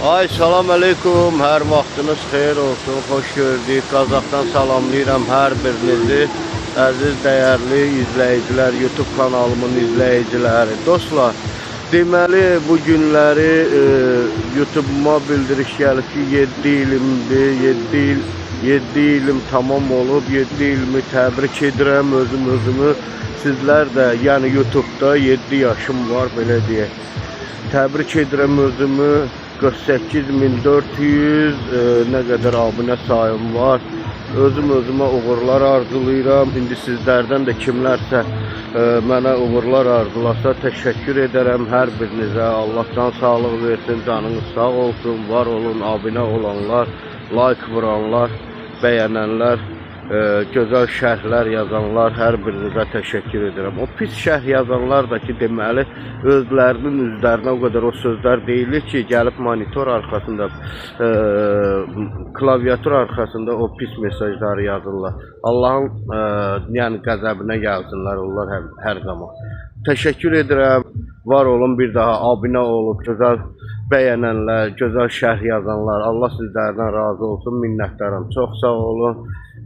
Ay salam aleykum, hər vaxtınız xeyir olsun, xoş gördük. Qazaxdan salamlayıram hər birinizi. Əziz, dəyərli izləyicilər, YouTube kanalımın izləyiciləri. Dostlar, deməli bu günləri YouTube'uma bildiriş gəlib ki, 7 ilimdir, 7 ilim tamam olub, 7 ilimi təbrik edirəm özümü. Sizlər də, yəni YouTube'da 7 yaşım var, belə deyək. Təbrik edirəm özümü. 48.400 nə qədər abunə sayım var. Özümə uğurlar arzulayıram. İndi sizlərdən də kimlərsə mənə uğurlar arzularsa təşəkkür edərəm hər birinizə. Allah can sağlıq versin, canınız sağ olsun, var olun, abunə olanlar, like vuranlar, bəyənənlər, gözəl şərhlər yazanlar, hər birinizə təşəkkür edirəm. O pis şərh yazanlar da ki, deməli, özlərinin üzlərinə o qədər o sözlər deyilir ki, gəlib monitor arxasında, klaviatur arxasında o pis mesajları yazırlar. Allahın yəni qəzəbinə gəlsinlər onlar hər zaman. Təşəkkür edirəm, var olun, bir daha abunə olub, gözəl bəyənənlər, gözəl şərh yazanlar, Allah sizlərdən razı olsun, minnətdaram, çox sağ olun.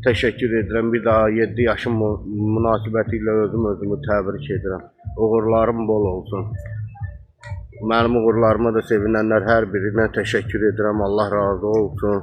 Təşəkkür edirəm. Bir daha 7 yaşım münasibəti ilə özümü təbrik edirəm. Uğurlarım bol olsun. Mənim uğurlarıma da sevinənlər hər birinə təşəkkür edirəm. Allah razı olsun.